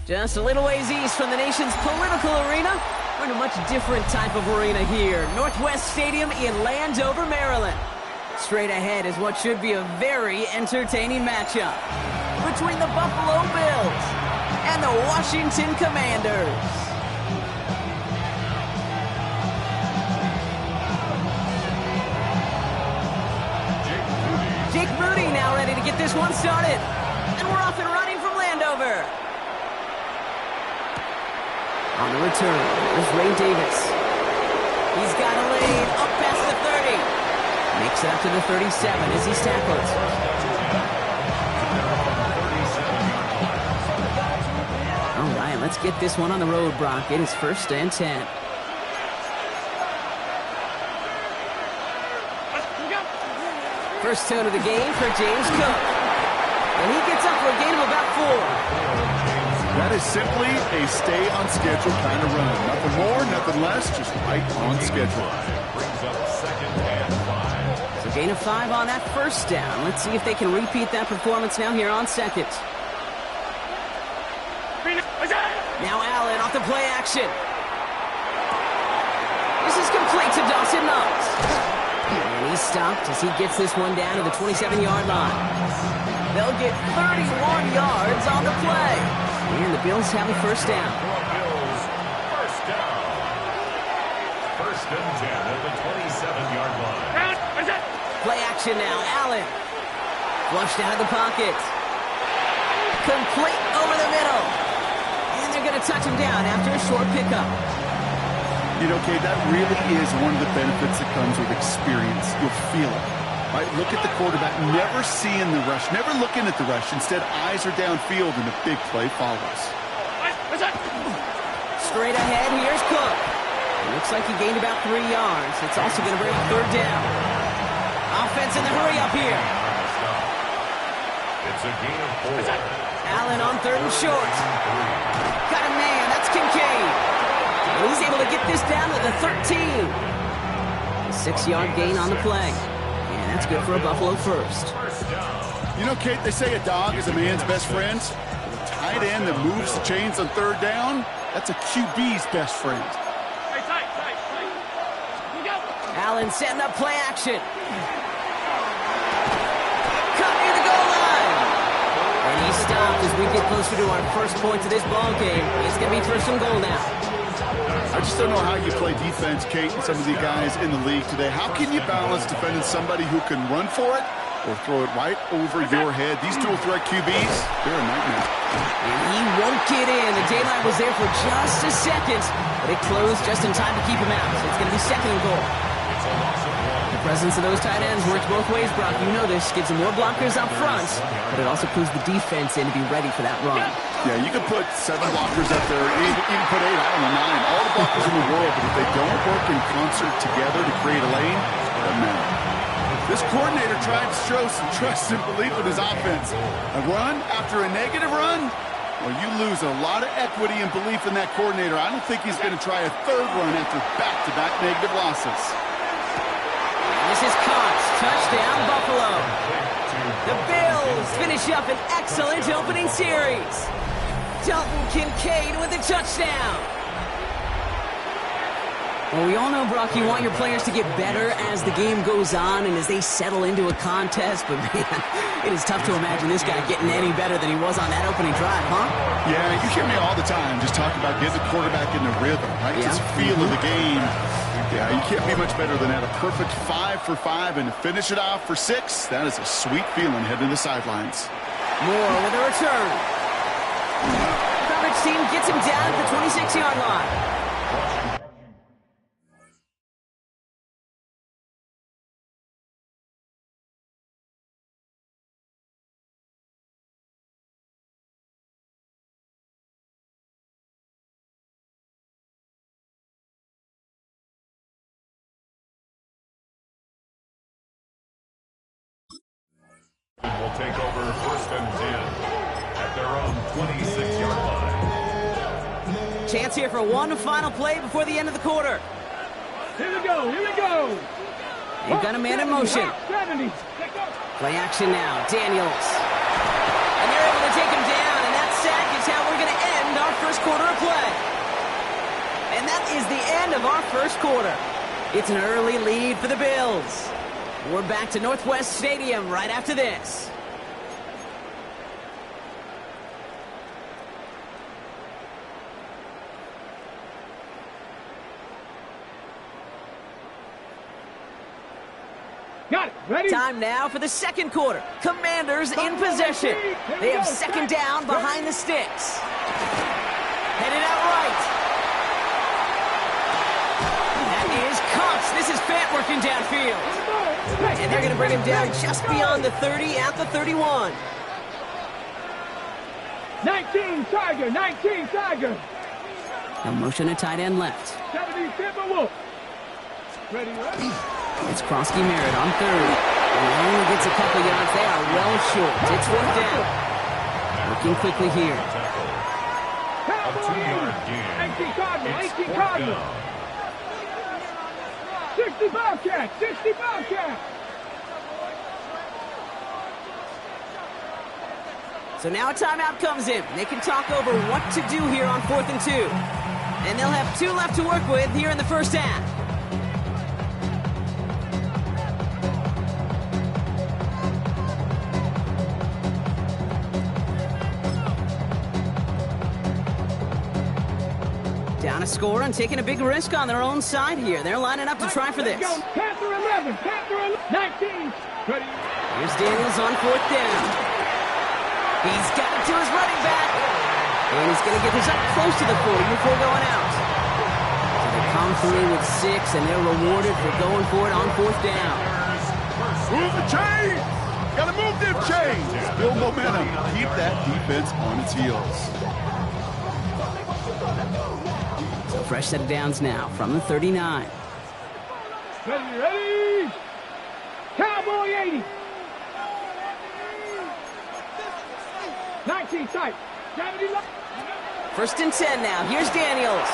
Just a little ways east from the nation's political arena, we're in a much different type of arena here. Northwest Stadium in Landover, Maryland. Straight ahead is what should be a very entertaining matchup between the Buffalo Bills and the Washington Commanders. Jake Moody now ready to get this one started. And we're off and running from Landover. On the return, there's Ray Davis. He's got a lead up past the 30. Makes it up to the 37 as he's tackled. All right, let's get this one on the road, Brock. It is 1st and 10. First tone of the game for James Cook. And he gets up for a gain of about 4. That is simply a stay on schedule kind of run. Nothing more, nothing less, just right on schedule. Brings up 2nd and 5. So gain of 5 on that first down. Let's see if they can repeat that performance now here on 2nd. Now Allen off the play action. This is complete to Dawson Knox. And he's stopped as he gets this one down to the 27-yard line. They'll get 31 yards on the play. And the Bills have a first down. Bills, first down. 1st and 10 at the 27-yard line. Play action now. Allen. Flushed out of the pocket. Complete over the middle. And they're going to touch him down after a short pickup. You know, Kate, that really is one of the benefits that comes with experience. You'll feel it. Right? Look at the quarterback, never seeing the rush, never looking at the rush. Instead, eyes are downfield, and the big play follows. Straight ahead, here's Cook. It looks like he gained about 3 yards. It's also going to bring up 3rd down. Offense in the hurry up here. It's a gain of 4. Allen on 3rd and short. Got a man, that's Kincaid. And he's able to get this down to the 13. A 6-yard gain on the play. And that's good for a Buffalo first. You know, Kate, they say a dog is a man's best friend. The tight end that moves the chains on 3rd down, that's a QB's best friend. Allen setting up play action. Cut near the goal line. And he stopped as we get closer to our first point of this ball game. It's going to be 1st and goal now. I just don't know how you play defense, Kate, and some of the guys in the league today. How can you balance defending somebody who can run for it or throw it right over your head? These dual threat QBs, they're a nightmare. And he won't get in. The daylight was there for just a second, but it closed just in time to keep him out. So it's going to be 2nd and goal. The presence of those tight ends works both ways, Brock. You know this. Gives them more blockers up front, but it also clues the defense in to be ready for that run. Yeah, you can put 7 blockers up there, even put 8, I don't know, 9. All the blockers in the world, but if they don't work in concert together to create a lane, it doesn't matter. This coordinator tried to show some trust and belief in his offense. A run after a negative run? Well, you lose a lot of equity and belief in that coordinator. I don't think he's going to try a 3rd run after back-to-back negative losses. This is Cox. Touchdown, Buffalo. The Bills finish up an excellent opening series. Dalton Kincaid with a touchdown. Well, we all know, Brock, you want your players to get better as the game goes on and as they settle into a contest. But, man, it is tough to imagine this guy getting any better than he was on that opening drive, huh? Yeah, you hear me all the time just talk about getting the quarterback in the rhythm, right? Yeah. Just feel of the game. Yeah, you can't be much better than that. A perfect 5 for 5, and to finish it off for 6, that is a sweet feeling heading to the sidelines. Moore with a return. Coverage team gets him down at the 26-yard line. Will take over 1st and 10 at their own 26-yard line. Chance here for one final play before the end of the quarter. Here we go, here we go. They've got a man in motion. Play action now, Daniels. And they're able to take him down, and that sack is how we're going to end our first quarter of play. And that is the end of our first quarter. It's an early lead for the Bills. We're back to Northwest Stadium right after this. Got it. Ready? Time now for the second quarter. Commanders in possession. They have second down behind the sticks. Headed out right. That is Cox. This is Fant working downfield. And they're going to bring him down just beyond the 30 at the 31. 19 Tiger. 19 Tiger. A motion to tight end left. 70 Timberwolf. Ready, ready. It's Krosky Merritt on third. And he only gets a couple yards. They are well short. It's fourth down. Working quickly here. A 2-yard gain. 18 Cardinal. 18 It's Cardinal. down. 60 Bobcat. 60 Bobcat. So now a timeout comes in. They can talk over what to do here on 4th and 2. And they'll have 2 left to work with here in the first half. Down a score and taking a big risk on their own side here. They're lining up to try for this. Panther 11. Panther 19. Ready. Here's Daniels on 4th down. He's got it to his running back. And he's going to get this up close to the 40 before going out. So they come through with 6, and they're rewarded for going for it on 4th down. Move the chains! Gotta move them chains! Build momentum. Keep that defense on its heels. So fresh set of downs now from the 39. Ready, ready. Cowboy 80. 19 tight. 70 left. First and 10 now. Here's Daniels.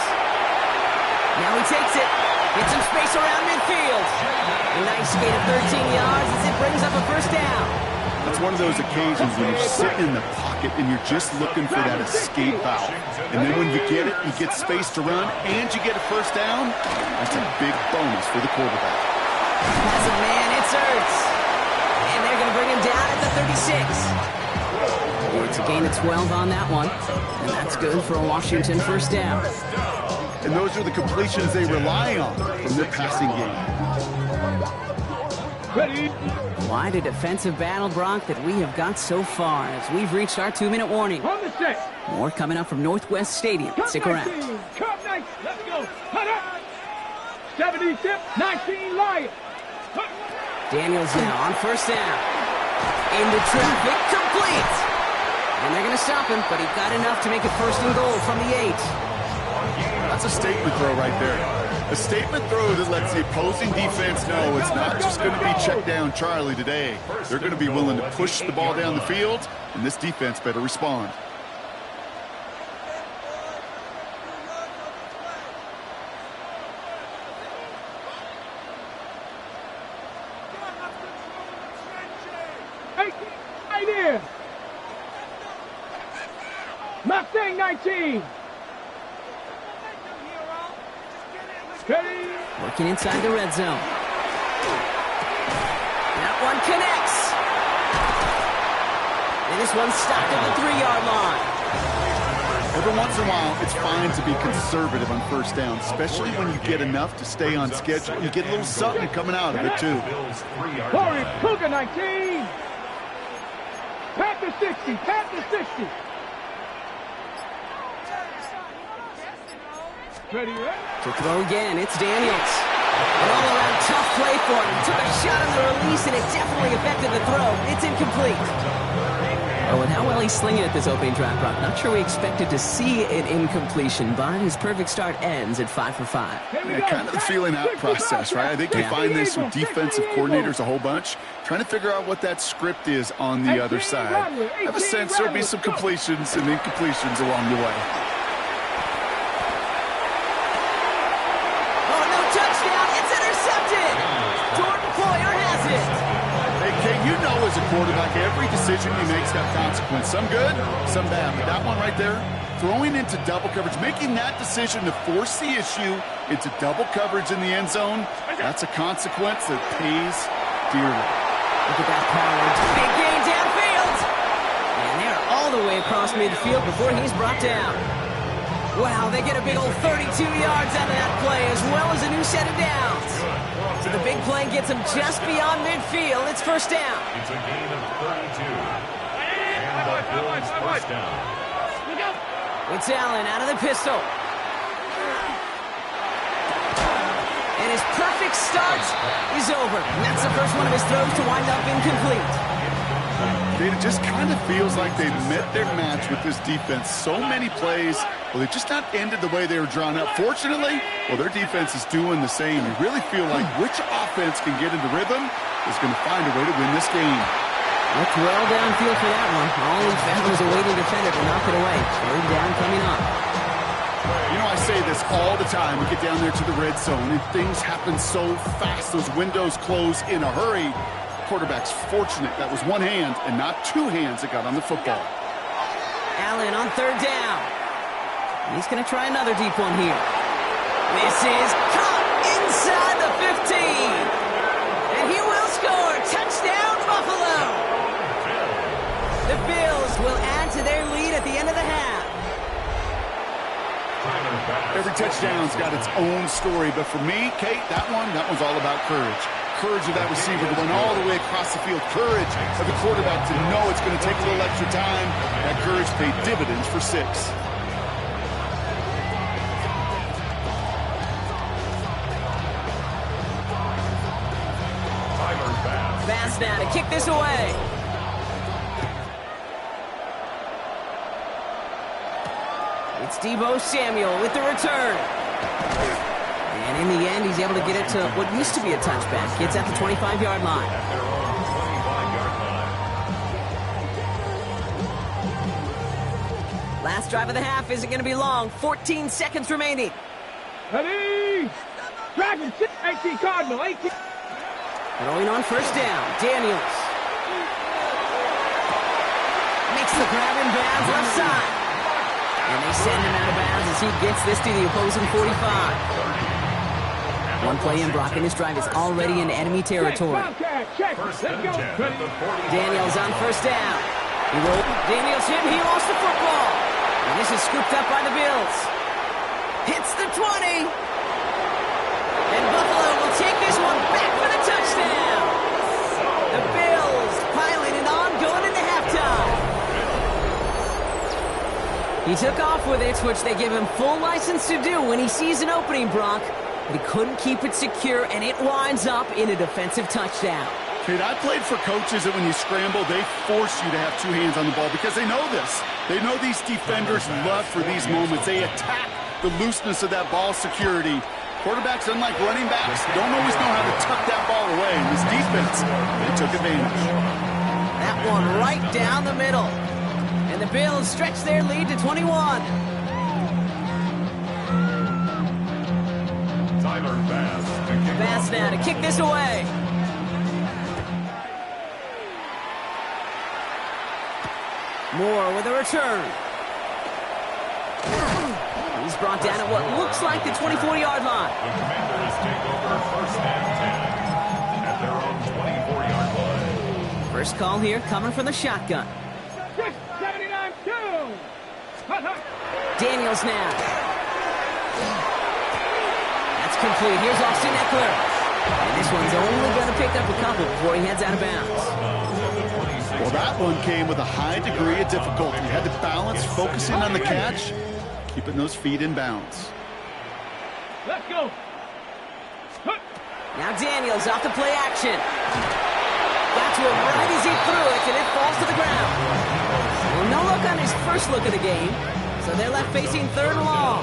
Now he takes it. Gets some space around midfield. A nice gain of 13 yards as it brings up a first down. It's one of those occasions when you're sitting in the pocket and you're just looking for that escape valve. And then when you get it, you get space to run, and you get a first down. That's a big bonus for the quarterback. As a man, it's Ertz. And they're going to bring him down at the 36. It's a gain of 12 on that one. And that's good for a Washington first down. And those are the completions they rely on from their passing game. Ready. Quite a defensive battle, Brock, that we have got so far as we've reached our 2-minute warning. On the set. More coming up from Northwest Stadium. Stick around. Come 19. Let's go. Cut up. 70 tip. 19 Lion. Daniels now on first down. Into traffic. Complete. And they're going to stop him, but he got enough to make it first and goal from the 8. That's a statement throw right there. A statement throw that lets the opposing defense know it's not just going to be check down Charlie today. They're going to be willing to push the ball down the field, and this defense better respond. Right here. Mustang 19. Ready. Working inside the red zone. That one connects. And this one's stopped at the 3-yard line. Every once in a while, it's fine to be conservative on first down, especially when you get enough to stay on schedule. You get a little something coming out of it, too. Corey Cougar 19. Panther 60. Panther 60. Ready, ready. To throw again, it's Daniels. An all-around tough play for him. He took a shot on the release, and it definitely affected the throw. It's incomplete. Oh, and how well he's slinging it this opening drive, Brock. Not sure we expected to see an incompletion, but his perfect start ends at 5 for 5. Yeah, kind of the feeling out process, right? I think you find this with defensive coordinators a whole bunch, trying to figure out what that script is on the other side. I have a sense there'll be some completions and incompletions along the way. quarterback, every decision he makes got consequence. Some good, some bad. But that one right there, throwing into double coverage, making that decision to force the issue into double coverage in the end zone, that's a consequence that pays dearly. Look at that power. Big gain downfield. And they're all the way across midfield before he's brought down. Wow, they get a big old 32 yards out of that play, as well as a new set of downs. So the big play gets them just beyond midfield. It's first down. It's a gain of 32. And the Bills first down. It's Allen out of the pistol. And his perfect start is over. And that's the first one of his throws to wind up incomplete. It just kind of feels like they've met their match with this defense. So many plays, well, they've just not ended the way they were drawn up. Fortunately, well, their defense is doing the same. You really feel like which offense can get into rhythm is going to find a way to win this game. Looked well downfield for that one. All he found was a waiting defender to knock it away. Third down coming up. You know, I say this all the time. We get down there to the red zone, and things happen so fast. Those windows close in a hurry. Quarterback's fortunate that was one hand and not two hands that got on the football. Allen on third down. He's going to try another deep one here. This is caught inside the 15. And he will score. Touchdown, Buffalo. The Bills will add to their lead at the end of the half. Every touchdown's got its own story, but for me, Kate, that one's all about courage. Courage of that receiver to run all the way across the field. Courage of the quarterback to know it's going to take a little extra time. That courage paid dividends for 6. Bass now to kick this away. It's Deebo Samuel with the return. And in the end, he's able to get it to what used to be a touchback. It's at the 25-yard line. Last drive of the half isn't going to be long. 14 seconds remaining. Ready? Dragon 18 Cardinal 18. Throwing on first down. Daniels makes the grab in bounds left side. And they send him out of bounds as he gets this to the opposing 45. One play in, Brock, and this drive is already in enemy territory. Daniels on first down. He rolled. Daniels hit, he lost the football. And this is scooped up by the Bills. Hits the 20. And Buffalo will take this one back for the touchdown. The Bills piling it on, going into halftime. He took off with it, which they give him full license to do when he sees an opening, Brock. But he couldn't keep it secure, and it winds up in a defensive touchdown. Kate, I played for coaches that when you scramble, they force you to have two hands on the ball because they know this. They know these defenders love for these moments. They attack the looseness of that ball security. Quarterbacks, unlike running backs, don't always know how to tuck that ball away. In this defense, they took advantage. That one right down the middle. And the Bills stretch their lead to 21. Bass now to kick this away. Moore with a return. He's brought down at what looks like the 24-yard line. The Commanders take over first and 10 at their own 24-yard line. First call here coming from the shotgun. 79-2. Daniels now. That's complete. Here's Austin Eckler. And this one's only going to pick up a couple before he heads out of bounds. Well, that one came with a high degree of difficulty. You had to balance, focusing on the catch, keeping those feet in bounds. Let's go. Now Daniels off the play action. Got to him right as he threw it, and it falls to the ground. Well, no look on his first look of the game, so they're left facing third and long.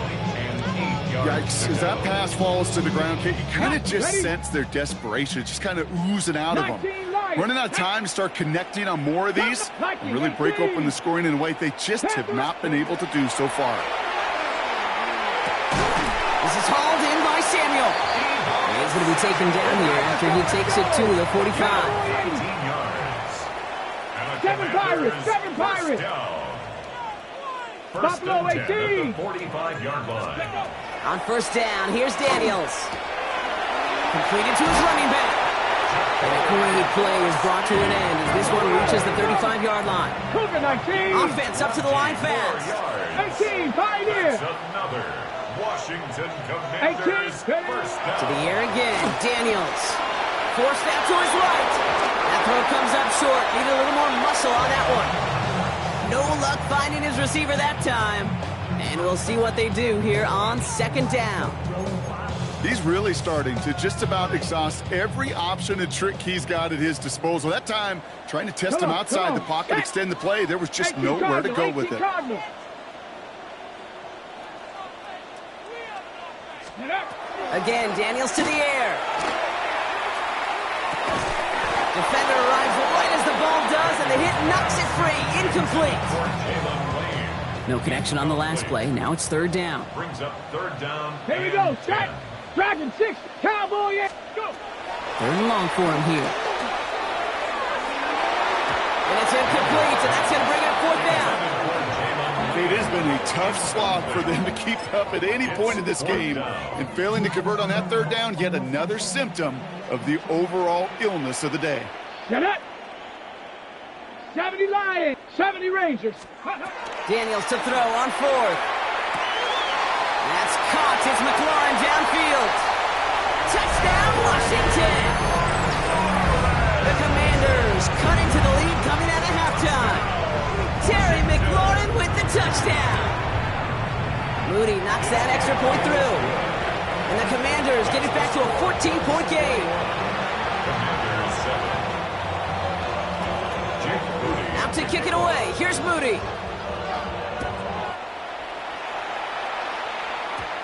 Yikes, as that pass falls to the ground, you kind of just sense their desperation. It's just kind of oozing out of them. Running out of time to start connecting on more of these and really break open the scoring in a way they just have not been able to do so far. This is hauled in by Samuel. He's going to be taken down here after he takes it to the 45. Seven Pirates! Seven First Pirates! down. First Buffalo and 10 at 18. the 45-yard line. On first down, here's Daniels. Completed to his running back. And a great play is brought to an end as this one reaches the 35-yard line. Cougar 19! Offense up to the line fast. 18, Pioneer! That's another Washington Commanders 18. first down. To the air again, Daniels. Forced out to his right. That throw comes up short. Needed a little more muscle on that one. No luck finding his receiver that time. And we'll see what they do here on second down. He's really starting to just about exhaust every option and trick he's got at his disposal. That time, trying to test him outside the pocket, extend the play, there was just nowhere to go with it. Again, Daniels to the air. Defender arrives right as the ball does, and the hit knocks it free. Incomplete. No connection on the last play. Now it's third down. Brings up third down. Here we go, set. Dragon 6, Cowboy, go. Third and long for him here. And it's incomplete, and that's going to bring up fourth down. It has been a tough slog for them to keep up at any point in this game. And failing to convert on that third down, yet another symptom of the overall illness of the day. Set up. 70 Lions, 70 Rangers. Daniels to throw on fourth. That's caught. It's McLaurin downfield. Touchdown, Washington. The Commanders cut into the lead coming out of halftime. Terry McLaurin with the touchdown. Moody knocks that extra point through. And the Commanders get it back to a 14-point game. Out to kick it away. Here's Moody.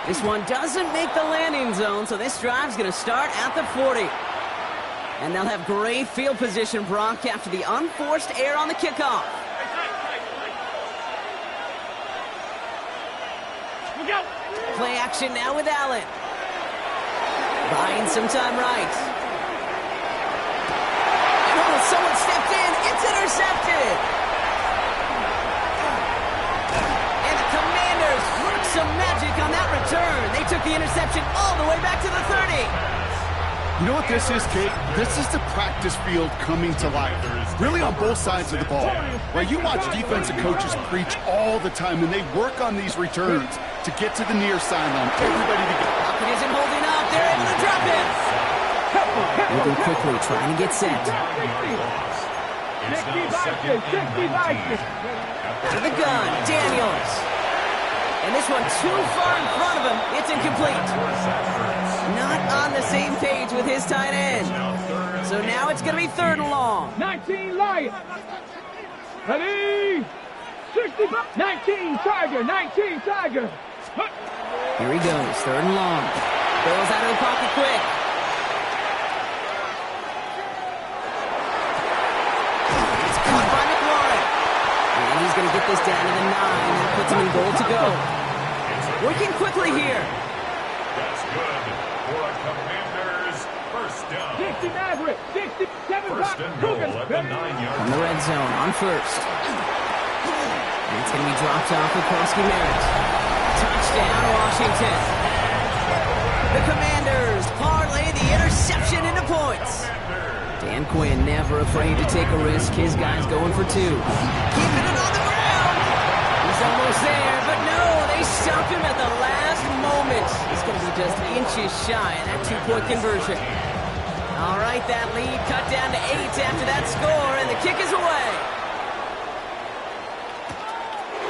This one doesn't make the landing zone, so this drive's going to start at the 40. And they'll have great field position, Brock, after the unforced error on the kickoff. Play action now with Allen. Buying some time right. Oh, someone stepped in. It's intercepted. And the Commanders worked some magic on that return. They took the interception all the way back to the 30. You know what this is, Kate? This is the practice field coming to life. Really on both sides of the ball. Right? You watch defensive coaches preach all the time, and they work on these returns to get to the near sideline. Everybody together. Pocket isn't holding up. They're able to drop it. Moving quickly, trying to get set. 60 Vikings, 60 Vikings. To the gun, Daniels. And this one too far in front of him. It's incomplete. Not on the same page with his tight end. So now it's going to be third and long. 19 Lions. Ready? 60, 19 Tiger, 19 Tiger. Here he goes, third and long. Goes out of the pocket quick. It's caught by McLaurin. And he's going to get this down to the 9. That puts him in goal to go. Working quickly here. That's good for a Commanders first down. 60 Maverick, 67 First and goal at the 9-yard On the red zone, on first. And it's going to be dropped off with Krosky Merritt. Touchdown, Washington. The Commanders parlay the interception into points. Dan Quinn never afraid to take a risk. His guy's going for 2. Keeping it on the ground. He's almost there, but no, they stop him at the last moment. He's going to be just inches shy of that 2-point conversion. All right, that lead cut down to 8 after that score, and the kick is away.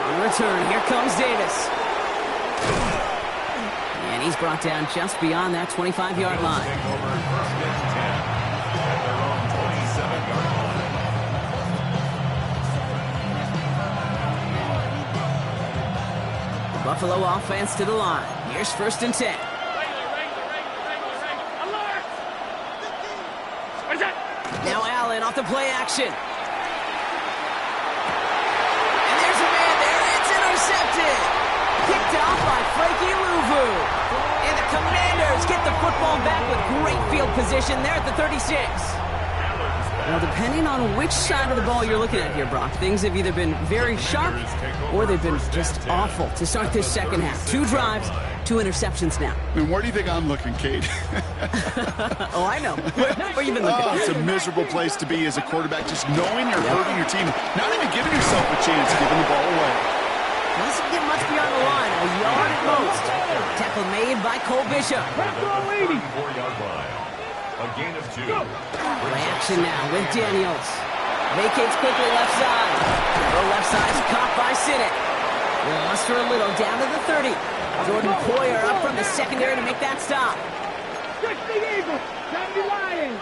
On return, here comes Davis. And he's brought down just beyond that 25-yard line. Take over first and 10 at their own 27-yard line. Buffalo offense to the line. Here's first and 10. Now Allen off the play action. And there's a man there. It's intercepted. Picked off by Frankie Louvu. And the Commanders get the football back with great field position there at the 36. Allen's Well, depending on which side of the ball you're looking at here, Brock, things have either been very sharp or they've been just awful to start this second half. 2 drives, 2 interceptions now. I mean, where do you think I'm looking, Kate? Oh, I know. Where you been looking? Oh, it's a miserable place to be as a quarterback, just knowing you're hurting your team, not even giving yourself a chance, giving the ball away. Doesn't get much beyond the line, a yard at most. Tackle made by Cole Bishop. A gain of 2. Play action now with Daniels. Vacates quickly left side. The left side's caught by Sinnott. Lost her a little down to the 30. Jordan Poyer up from the secondary to make that stop. 60 Eagles, 70 Lions.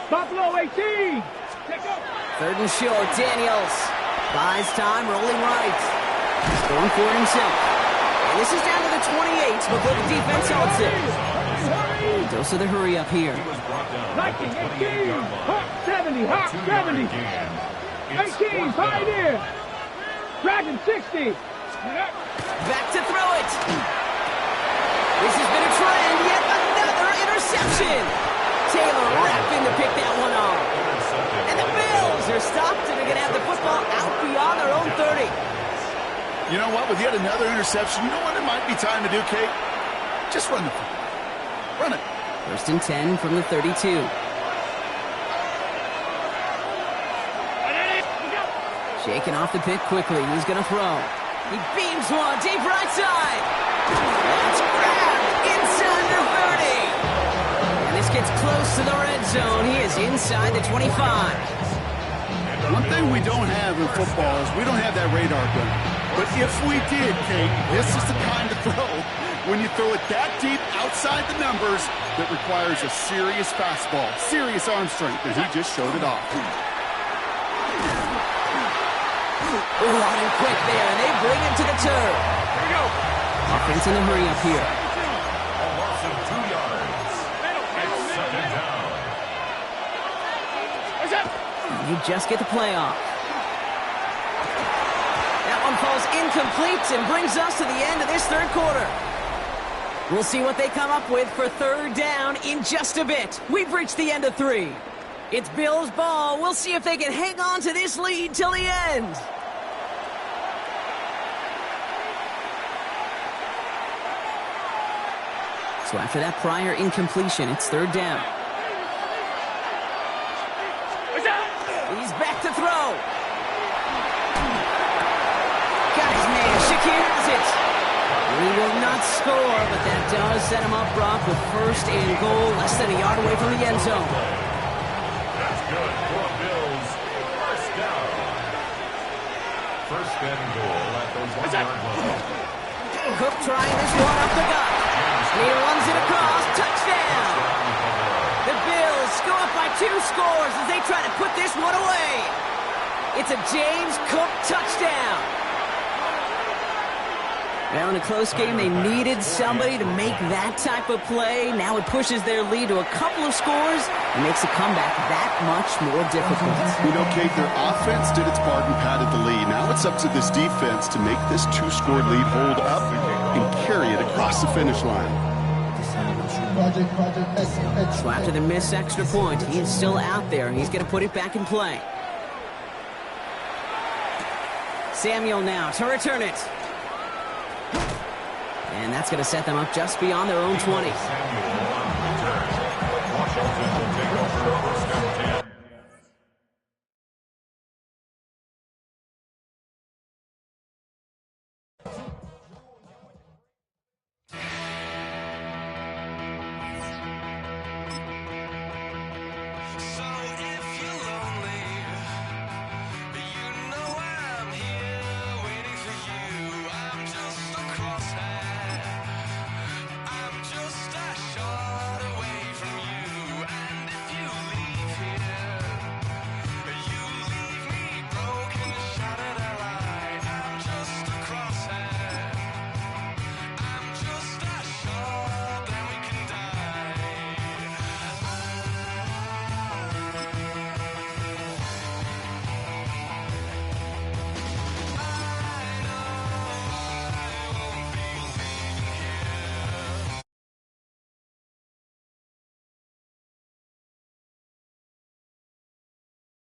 Buffalo 18. Check up. 3rd and short, Daniels. Buys time, rolling right. He's going for it himself. And this is down to the 28 before the defense holds it. Dose of the hurry up here. 19, 18. Hawk 70, Hawk 70. 18, Pioneer. Dragon 60. Back to throw it. This has been a trend. Yet another interception. Taylor rapping to pick that one off. And the Bills are stopped and they're going to have the football out beyond their own 30. You know what? With yet another interception, you know what it might be time to do, Kate? Just run the football. Run it. 1st and 10 from the 32. Shaking off the pick quickly. He's going to throw. He beams one deep right side. That's grabbed inside the 30. And this gets close to the red zone. He is inside the 25. One thing we don't have in football is we don't have that radar gun. But if we did, Kate, this is the time to throw. When you throw it that deep outside the numbers, that requires a serious fastball, serious arm strength, and he just showed it off. Running quick there, and they bring him to the turf. Here we go. Offense in the hurry up here. A loss of 2 yards. It's 2nd down. What's up? You just get the play off. That one falls incomplete and brings us to the end of this 3rd quarter. We'll see what they come up with for 3rd down in just a bit. We've reached the end of 3. It's Bills ball. We'll see if they can hang on to this lead till the end. So after that prior incompletion, it's 3rd down. He's back to throw. Got his man. Shakir has it. He will not score, but that does set him up, Brock, with 1st and goal, less than a yard away from the end zone. That's good for Bills. 1st down. 1st and goal at the 1-yard line. Cook trying this one up the gut. He runs it across. Touchdown. The Bills go up by 2 scores as they try to put this one away. It's a James Cook touchdown. Now in a close game, they needed somebody to make that type of play. Now it pushes their lead to a couple of scores and makes the comeback that much more difficult. You know, Kate, their offense did its part and padded the lead. Now it's up to this defense to make this 2-score lead hold up and carry it across the finish line. So after the missed extra point, he is still out there. He's going to put it back in play. Samuel now to return it. And that's going to set them up just beyond their own 20.